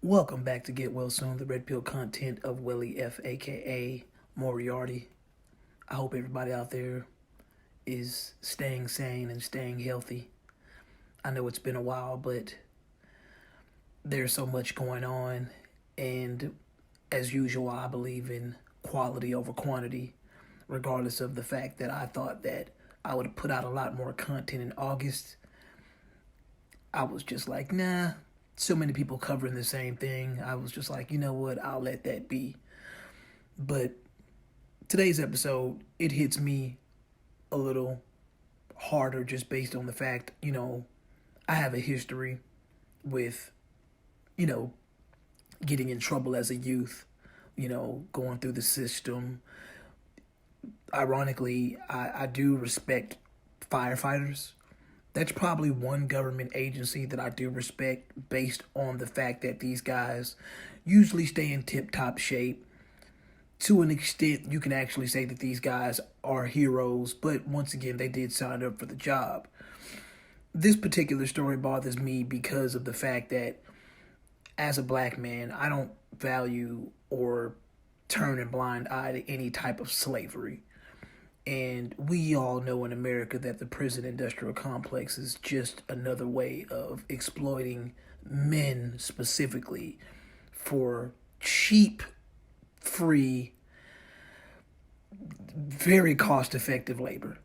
Welcome back to Get Well Soon, the Red Pill content of Welly F, aka Moriarty. I hope everybody out there is staying sane and staying healthy. I know it's been a while, but there's so much going on, and as usual, I believe in quality over quantity, regardless of the fact that I thought that I would put out a lot more content in August. I was just like, nah, so many people covering the same thing. I was just like, you know what, I'll let that be. But today's episode, it hits me a little harder just based on the fact, I have a history with, you know, getting in trouble as a youth, going through the system. Ironically, I do respect firefighters. That's probably one government agency that I do respect based on the fact that these guys usually stay in tip top shape. To an extent, you can actually say that these guys are heroes, but once again, they did sign up for the job. This particular story bothers me because of the fact that as a black man, I don't value or turn a blind eye to any type of slavery. And we all know in America that the prison industrial complex is just another way of exploiting men specifically for cheap, free, very cost effective labor.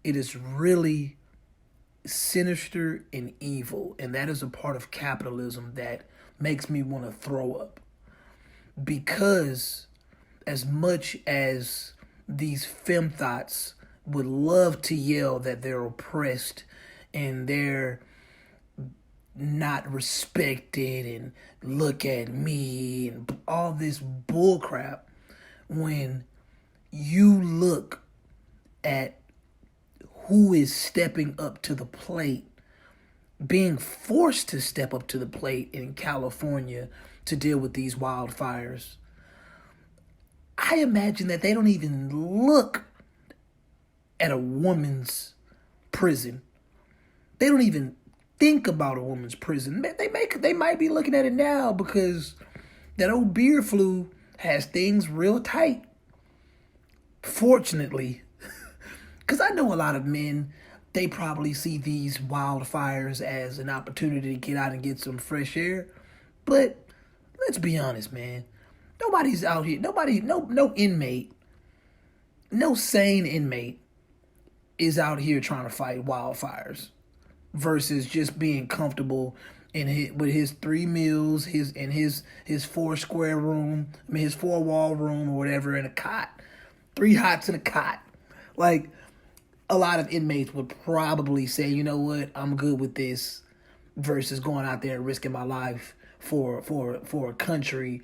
It is really sinister and evil, and that is a part of capitalism that makes me want to throw up. Because as much as these femthots would love to yell that they're oppressed and they're not respected and look at me and all this bullcrap, when you look at who is stepping up to the plate, being forced to step up to the plate in California to deal with these wildfires, I imagine that they don't even look at a woman's prison. They don't even think about a woman's prison. They might be looking at it now because that old beer flu has things real tight. Fortunately, because I know a lot of men, they probably see these wildfires as an opportunity to get out and get some fresh air. But let's be honest, man. Nobody's out here. No inmate, no sane inmate is out here trying to fight wildfires versus just being comfortable with his 3 meals, his 4 square room, his 4 wall room or whatever, in a cot, 3 hots in a cot. Like, a lot of inmates would probably say, you know what, I'm good with this, versus going out there and risking my life for a country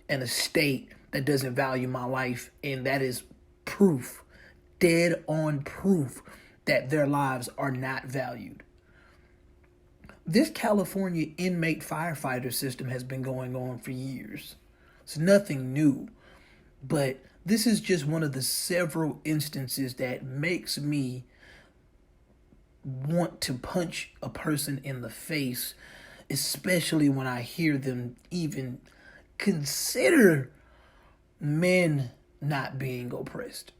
and a state that doesn't value my life. And that is proof, dead on proof, that their lives are not valued. This California inmate firefighter system has been going on for years. It's nothing new, but this is just one of the several instances that makes me want to punch a person in the face, especially when I hear them even consider men not being oppressed.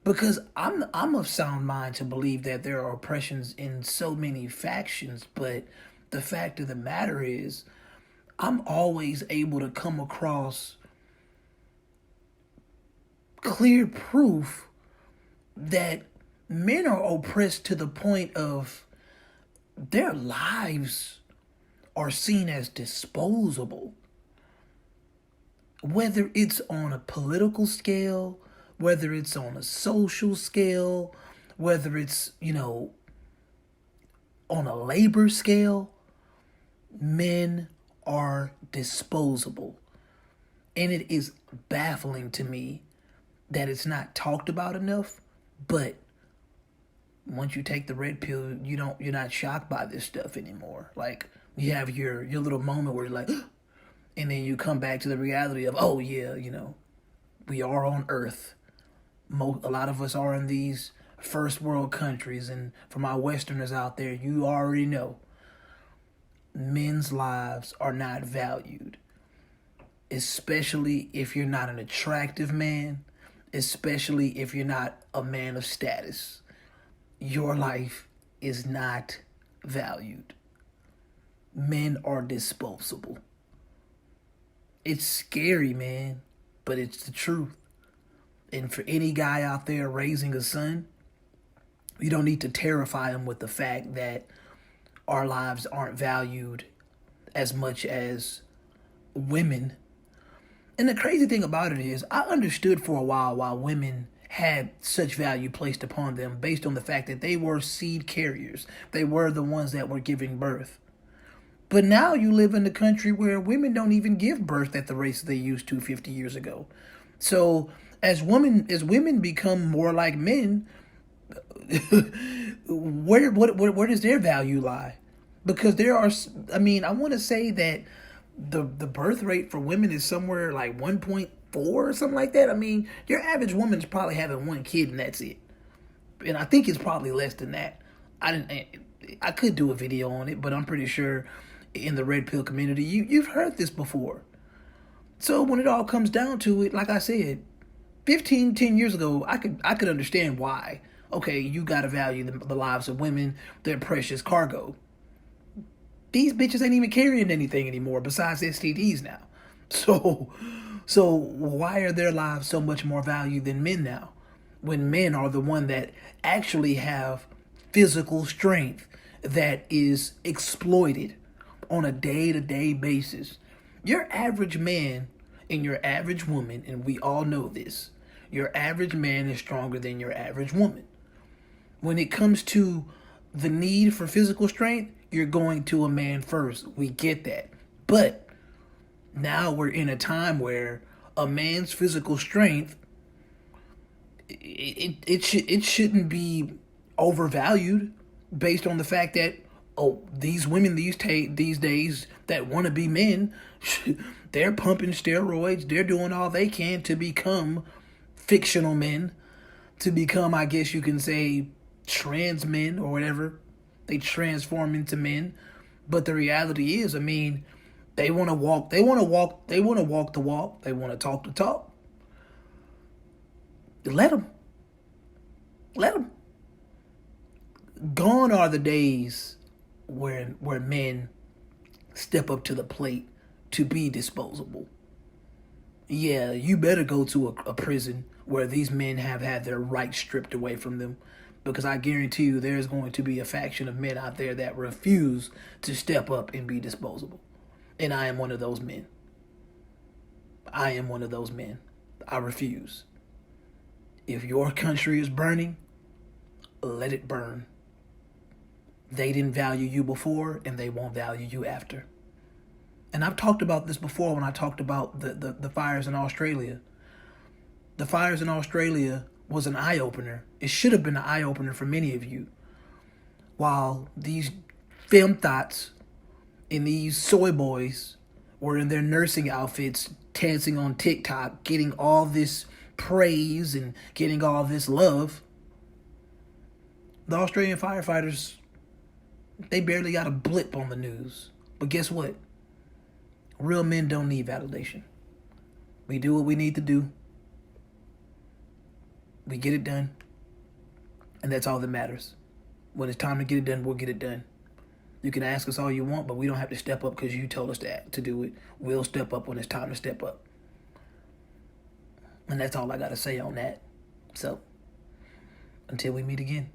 Because I'm of sound mind to believe that there are oppressions in so many factions, but the fact of the matter is, I'm always able to come across clear proof that men are oppressed to the point of their lives are seen as disposable. Whether it's on a political scale, whether it's on a social scale, whether it's, on a labor scale, men are disposable. And it is baffling to me that it's not talked about enough, but once you take the red pill, you're not shocked by this stuff anymore. Like, you have your little moment where you're like, and then you come back to the reality of, oh yeah, we are on Earth. A lot of us are in these first world countries, and for my Westerners out there, you already know men's lives are not valued, especially if you're not an attractive man, especially if you're not a man of status. Your life is not valued. Men are disposable. It's scary, man, but it's the truth. And for any guy out there raising a son, you don't need to terrify him with the fact that our lives aren't valued as much as women. And the crazy thing about it is, I understood for a while why women had such value placed upon them based on the fact that they were seed carriers. They were the ones that were giving birth. But now you live in a country where women don't even give birth at the rates they used to 50 years ago. So as women become more like men, where does their value lie? Because there are, I mean, I want to say that the birth rate for women is somewhere like 1.4 or something like that. I mean, your average woman's probably having one kid and that's it. And I think it's probably less than that. I could do a video on it, but I'm pretty sure in the red pill community, you've heard this before. So when it all comes down to it, like I said, 10 years ago, I could understand why. Okay, you gotta value the lives of women, their precious cargo. These bitches ain't even carrying anything anymore besides STDs now. So why are their lives so much more valued than men now? When men are the one that actually have physical strength that is exploited on a day-to-day basis. Your average man and your average woman, and we all know this, your average man is stronger than your average woman. When it comes to the need for physical strength, you're going to a man first. We get that. But now we're in a time where a man's physical strength, it shouldn't be overvalued based on the fact that, oh, these women these days that want to be men, they're pumping steroids. They're doing all they can to become fictional men, to become, I guess you can say, trans men or whatever. They transform into men. But the reality is, I mean, they want to walk the walk. They want to talk the talk. Let them. Gone are the days where men step up to the plate to be disposable. Yeah, you better go to a prison where these men have had their rights stripped away from them, because I guarantee you there's going to be a faction of men out there that refuse to step up and be disposable. And I am one of those men. I refuse. If your country is burning, let it burn. They didn't value you before, and they won't value you after. And I've talked about this before when I talked about the fires in Australia. The fires in Australia was an eye-opener. It should have been an eye-opener for many of you. While these femtots and these soy boys were in their nursing outfits, dancing on TikTok, getting all this praise and getting all this love, the Australian firefighters, they barely got a blip on the news. But guess what? Real men don't need validation. We do what we need to do. We get it done. And that's all that matters. When it's time to get it done, we'll get it done. You can ask us all you want, but we don't have to step up because you told us to do it. We'll step up when it's time to step up. And that's all I got to say on that. So, until we meet again.